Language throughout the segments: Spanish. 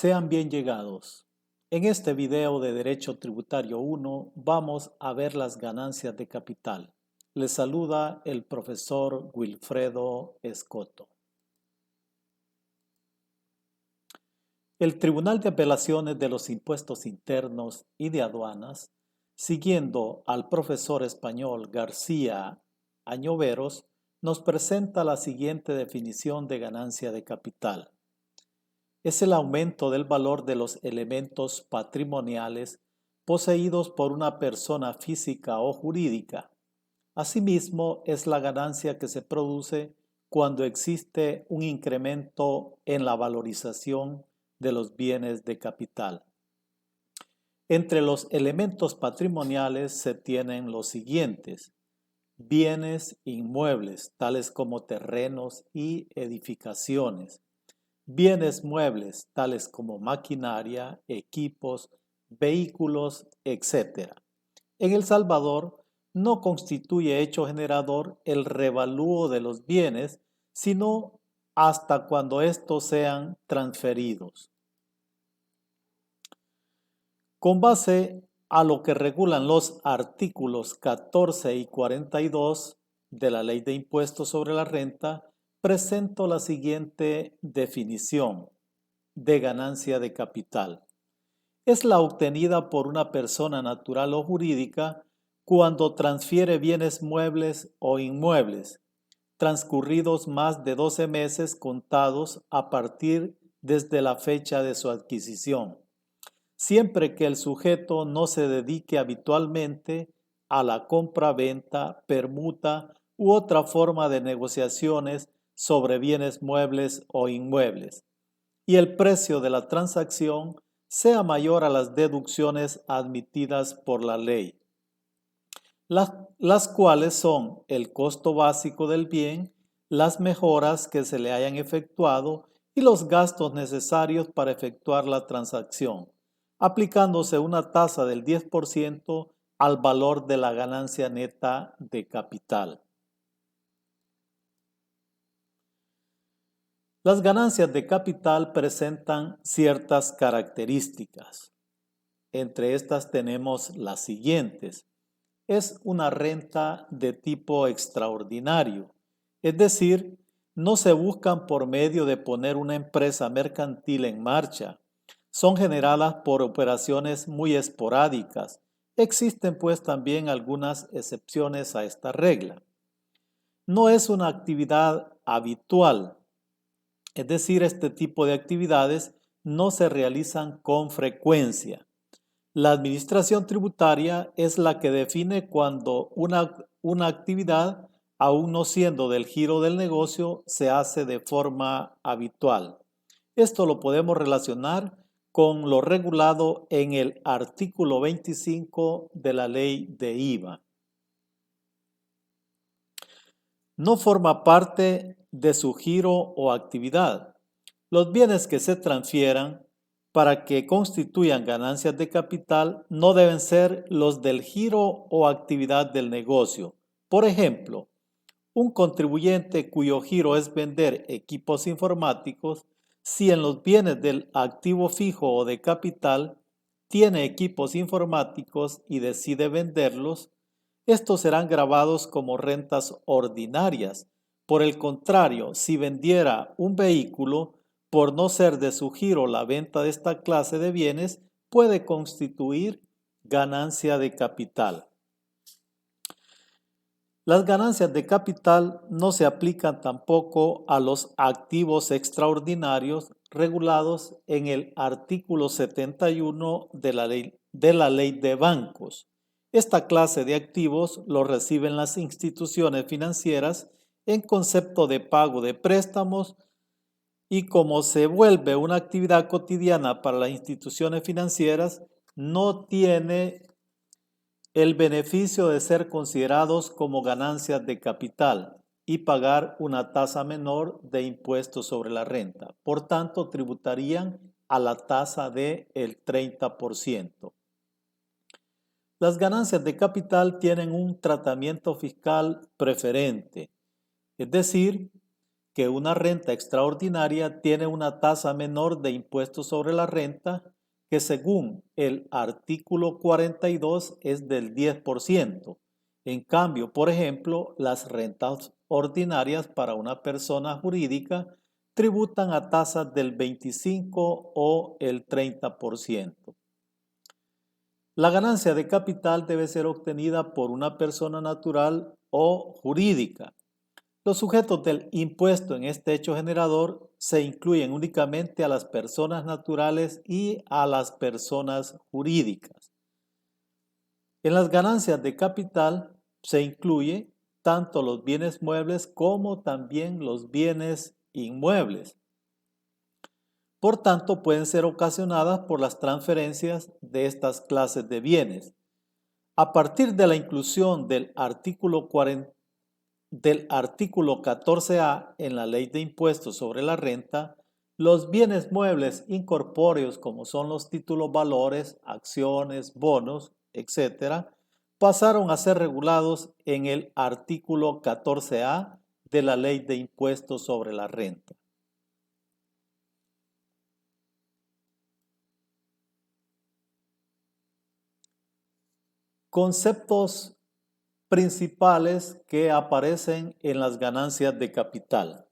Sean bien llegados. En este video de Derecho Tributario 1 vamos a ver las ganancias de capital. Les saluda el profesor Wilfredo Escoto. El Tribunal de Apelaciones de los Impuestos Internos y de Aduanas, siguiendo al profesor español García Añoveros, nos presenta la siguiente definición de ganancia de capital. Es el aumento del valor de los elementos patrimoniales poseídos por una persona física o jurídica. Asimismo, es la ganancia que se produce cuando existe un incremento en la valorización de los bienes de capital. Entre los elementos patrimoniales se tienen los siguientes: bienes inmuebles, tales como terrenos y edificaciones; bienes muebles, tales como maquinaria, equipos, vehículos, etc. En El Salvador no constituye hecho generador el revalúo de los bienes, sino hasta cuando estos sean transferidos. Con base a lo que regulan los artículos 14 y 42 de la Ley de Impuestos sobre la Renta, presento la siguiente definición de ganancia de capital. Es la obtenida por una persona natural o jurídica cuando transfiere bienes muebles o inmuebles, transcurridos más de 12 meses contados a partir desde la fecha de su adquisición, siempre que el sujeto no se dedique habitualmente a la compra-venta, permuta u otra forma de negociaciones sobre bienes muebles o inmuebles, y el precio de la transacción sea mayor a las deducciones admitidas por la ley, las cuales son el costo básico del bien, las mejoras que se le hayan efectuado y los gastos necesarios para efectuar la transacción, aplicándose una tasa del 10% al valor de la ganancia neta de capital. Las ganancias de capital presentan ciertas características. Entre estas tenemos las siguientes. Es una renta de tipo extraordinario, es decir, no se buscan por medio de poner una empresa mercantil en marcha. Son generadas por operaciones muy esporádicas. Existen pues también algunas excepciones a esta regla. No es una actividad habitual. Es decir, este tipo de actividades no se realizan con frecuencia. La administración tributaria es la que define cuando una actividad, aún no siendo del giro del negocio, se hace de forma habitual. Esto lo podemos relacionar con lo regulado en el artículo 25 de la ley de IVA. No forma parte de su giro o actividad. Los bienes que se transfieran para que constituyan ganancias de capital no deben ser los del giro o actividad del negocio. Por ejemplo, un contribuyente cuyo giro es vender equipos informáticos, si en los bienes del activo fijo o de capital tiene equipos informáticos y decide venderlos, estos serán gravados como rentas ordinarias. Por el contrario, si vendiera un vehículo, por no ser de su giro la venta de esta clase de bienes, puede constituir ganancia de capital. Las ganancias de capital no se aplican tampoco a los activos extraordinarios regulados en el artículo 71 de la ley de bancos. Esta clase de activos lo reciben las instituciones financieras en concepto de pago de préstamos, y como se vuelve una actividad cotidiana para las instituciones financieras, no tiene el beneficio de ser considerados como ganancias de capital y pagar una tasa menor de impuestos sobre la renta. Por tanto, tributarían a la tasa del 30%. Las ganancias de capital tienen un tratamiento fiscal preferente, es decir, que una renta extraordinaria tiene una tasa menor de impuestos sobre la renta que según el artículo 42 es del 10%. En cambio, por ejemplo, las rentas ordinarias para una persona jurídica tributan a tasas del 25 o el 30%. La ganancia de capital debe ser obtenida por una persona natural o jurídica. Los sujetos del impuesto en este hecho generador se incluyen únicamente a las personas naturales y a las personas jurídicas. En las ganancias de capital se incluye tanto los bienes muebles como también los bienes inmuebles. Por tanto, pueden ser ocasionadas por las transferencias de estas clases de bienes. A partir de la inclusión del artículo 14A en la Ley de Impuestos sobre la Renta, los bienes muebles incorpóreos como son los títulos valores, acciones, bonos, etc., pasaron a ser regulados en el artículo 14A de la Ley de Impuestos sobre la Renta. Conceptos principales que aparecen en las ganancias de capital.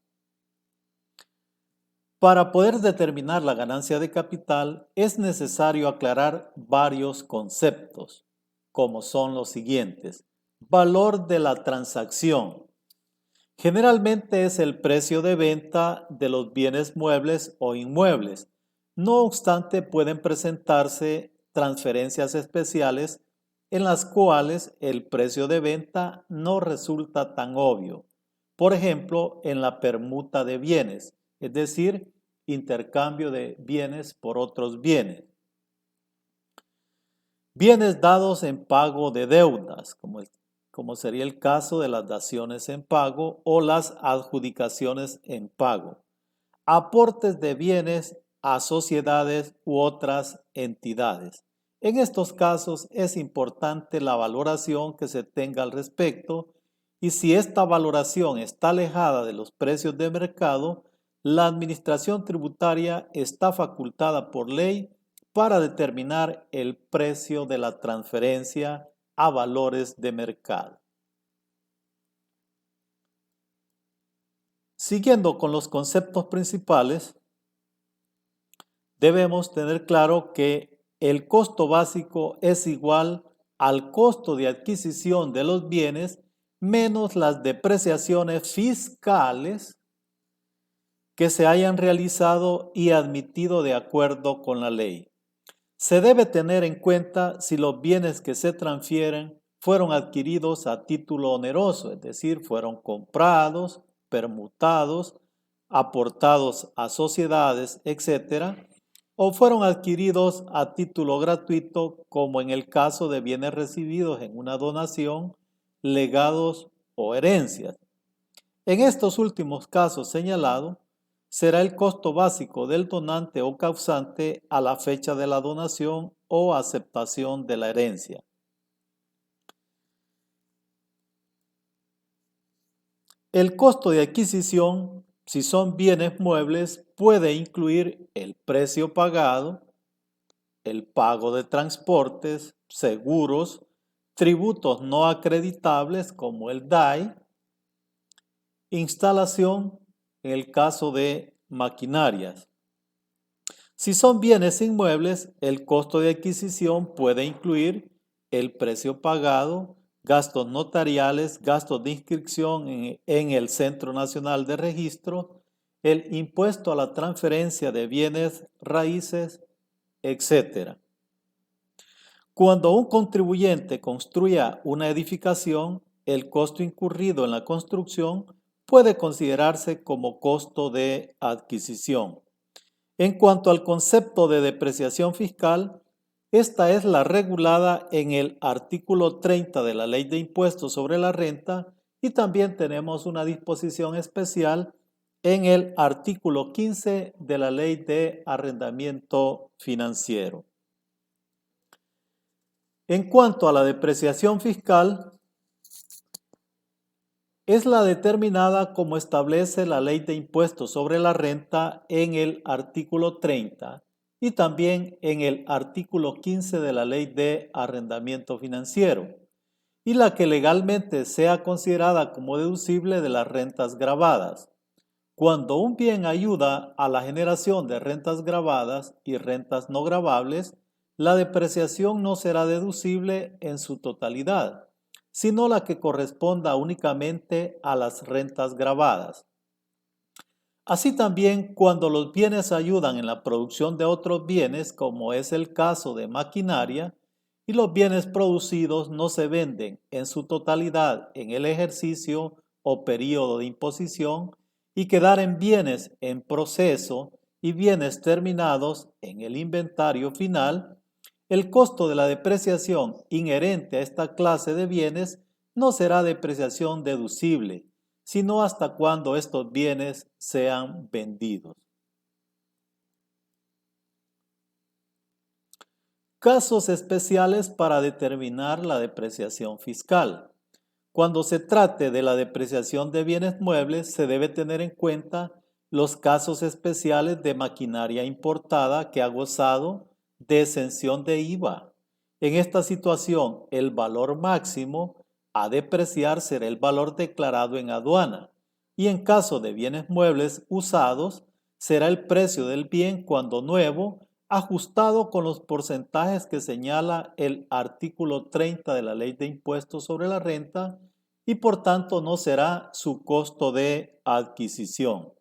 Para poder determinar la ganancia de capital es necesario aclarar varios conceptos, como son los siguientes. Valor de la transacción. Generalmente es el precio de venta de los bienes muebles o inmuebles. No obstante, pueden presentarse transferencias especiales en las cuales el precio de venta no resulta tan obvio. Por ejemplo, en la permuta de bienes, es decir, intercambio de bienes por otros bienes. Bienes dados en pago de deudas, como sería el caso de las daciones en pago o las adjudicaciones en pago. Aportes de bienes a sociedades u otras entidades. En estos casos es importante la valoración que se tenga al respecto y si esta valoración está alejada de los precios de mercado, la administración tributaria está facultada por ley para determinar el precio de la transferencia a valores de mercado. Siguiendo con los conceptos principales, debemos tener claro que el costo básico es igual al costo de adquisición de los bienes menos las depreciaciones fiscales que se hayan realizado y admitido de acuerdo con la ley. Se debe tener en cuenta si los bienes que se transfieren fueron adquiridos a título oneroso, es decir, fueron comprados, permutados, aportados a sociedades, etc., o fueron adquiridos a título gratuito, como en el caso de bienes recibidos en una donación, legados o herencias. En estos últimos casos señalados, será el costo básico del donante o causante a la fecha de la donación o aceptación de la herencia. El costo de adquisición, si son bienes muebles, puede incluir el precio pagado, el pago de transportes, seguros, tributos no acreditables como el DAI, instalación en el caso de maquinarias. Si son bienes inmuebles, el costo de adquisición puede incluir el precio pagado, gastos notariales, gastos de inscripción en el Centro Nacional de Registro, el impuesto a la transferencia de bienes raíces, etc. Cuando un contribuyente construya una edificación, el costo incurrido en la construcción puede considerarse como costo de adquisición. En cuanto al concepto de depreciación fiscal, esta es la regulada en el artículo 30 de la Ley de Impuestos sobre la Renta y también tenemos una disposición especial en el artículo 15 de la Ley de Arrendamiento Financiero. En cuanto a la depreciación fiscal, es la determinada como establece la Ley de Impuestos sobre la Renta en el artículo 30 y también en el artículo 15 de la Ley de Arrendamiento Financiero, y la que legalmente sea considerada como deducible de las rentas gravadas. Cuando un bien ayuda a la generación de rentas gravadas y rentas no gravables, la depreciación no será deducible en su totalidad, sino la que corresponda únicamente a las rentas gravadas. Así también, cuando los bienes ayudan en la producción de otros bienes, como es el caso de maquinaria, y los bienes producidos no se venden en su totalidad en el ejercicio o periodo de imposición, y quedaren bienes en proceso y bienes terminados en el inventario final, el costo de la depreciación inherente a esta clase de bienes no será depreciación deducible, sino hasta cuando estos bienes sean vendidos. Casos especiales para determinar la depreciación fiscal. Cuando se trate de la depreciación de bienes muebles, se debe tener en cuenta los casos especiales de maquinaria importada que ha gozado de exención de IVA. En esta situación, el valor máximo a depreciar será el valor declarado en aduana, y en caso de bienes muebles usados, será el precio del bien cuando nuevo, ajustado con los porcentajes que señala el artículo 30 de la Ley de Impuestos sobre la Renta, y por tanto no será su costo de adquisición.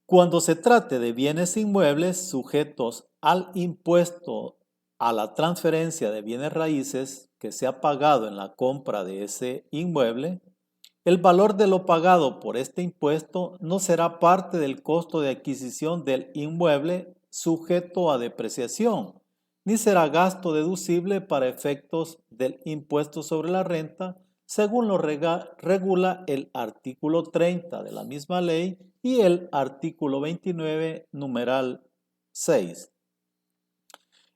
Cuando se trate de bienes inmuebles sujetos al impuesto a la transferencia de bienes raíces que se ha pagado en la compra de ese inmueble, el valor de lo pagado por este impuesto no será parte del costo de adquisición del inmueble sujeto a depreciación, ni será gasto deducible para efectos del impuesto sobre la renta, según lo regula el artículo 30 de la misma ley y el artículo 29, numeral 6.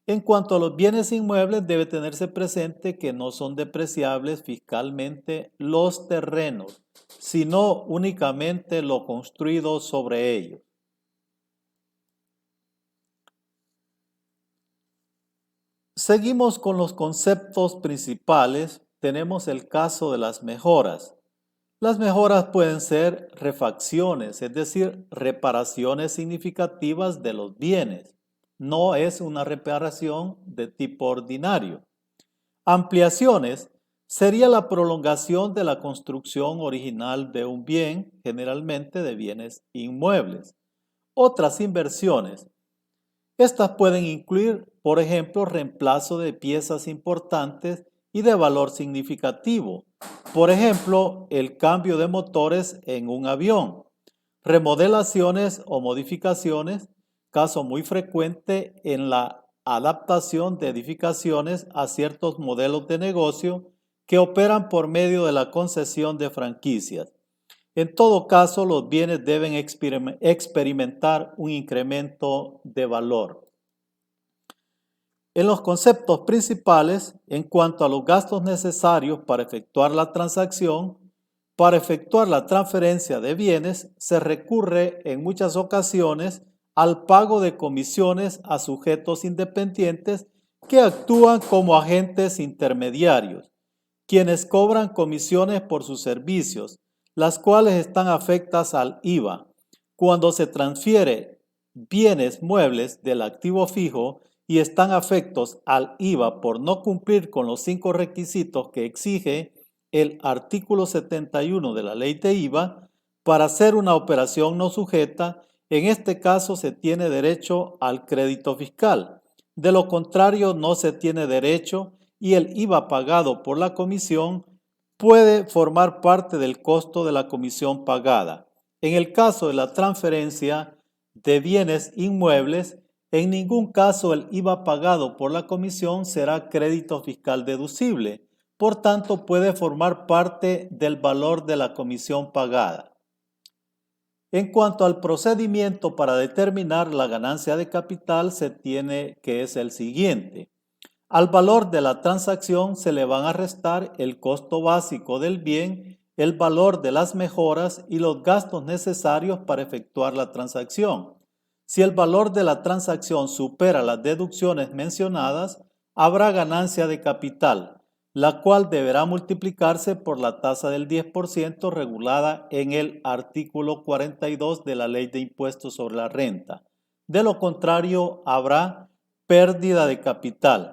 En cuanto a los bienes inmuebles, debe tenerse presente que no son depreciables fiscalmente los terrenos, sino únicamente lo construido sobre ellos. Seguimos con los conceptos principales. Tenemos el caso de las mejoras. Las mejoras pueden ser refacciones, es decir, reparaciones significativas de los bienes. No es una reparación de tipo ordinario. Ampliaciones sería la prolongación de la construcción original de un bien, generalmente de bienes inmuebles. Otras inversiones. Estas pueden incluir, por ejemplo, reemplazo de piezas importantes y de valor significativo. Por ejemplo, el cambio de motores en un avión. Remodelaciones o modificaciones, caso muy frecuente en la adaptación de edificaciones a ciertos modelos de negocio que operan por medio de la concesión de franquicias. En todo caso, los bienes deben experimentar un incremento de valor. En los conceptos principales, en cuanto a los gastos necesarios para efectuar la transacción, para efectuar la transferencia de bienes, se recurre en muchas ocasiones al pago de comisiones a sujetos independientes que actúan como agentes intermediarios, quienes cobran comisiones por sus servicios, las cuales están afectas al IVA. Cuando se transfiere bienes muebles del activo fijo y están afectos al IVA por no cumplir con los 5 requisitos que exige el artículo 71 de la ley de IVA, para hacer una operación no sujeta, en este caso se tiene derecho al crédito fiscal. De lo contrario, no se tiene derecho y el IVA pagado por la comisión puede formar parte del costo de la comisión pagada. En el caso de la transferencia de bienes inmuebles, en ningún caso el IVA pagado por la comisión será crédito fiscal deducible, por tanto puede formar parte del valor de la comisión pagada. En cuanto al procedimiento para determinar la ganancia de capital, se tiene que es el siguiente. Al valor de la transacción se le van a restar el costo básico del bien, el valor de las mejoras y los gastos necesarios para efectuar la transacción. Si el valor de la transacción supera las deducciones mencionadas, habrá ganancia de capital, la cual deberá multiplicarse por la tasa del 10% regulada en el artículo 42 de la Ley de Impuestos sobre la Renta. De lo contrario, habrá pérdida de capital.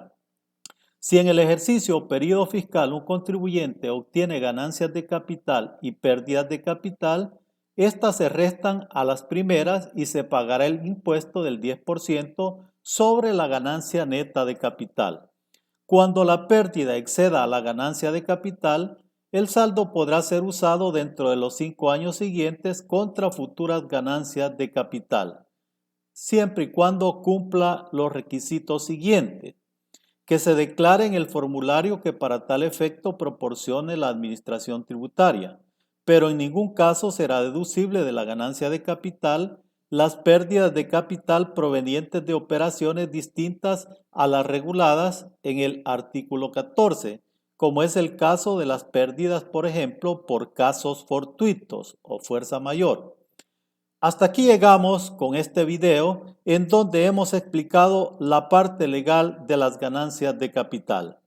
Si en el ejercicio o periodo fiscal un contribuyente obtiene ganancias de capital y pérdidas de capital, estas se restan a las primeras y se pagará el impuesto del 10% sobre la ganancia neta de capital. Cuando la pérdida exceda a la ganancia de capital, el saldo podrá ser usado dentro de los 5 años siguientes contra futuras ganancias de capital, siempre y cuando cumpla los requisitos siguientes: que se declare en el formulario que para tal efecto proporcione la Administración Tributaria, pero en ningún caso será deducible de la ganancia de capital las pérdidas de capital provenientes de operaciones distintas a las reguladas en el artículo 14, como es el caso de las pérdidas, por ejemplo, por casos fortuitos o fuerza mayor. Hasta aquí llegamos con este video en donde hemos explicado la parte legal de las ganancias de capital.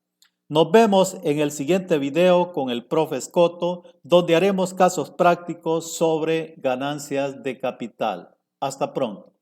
Nos vemos en el siguiente video con el profe Escoto, donde haremos casos prácticos sobre ganancias de capital. Hasta pronto.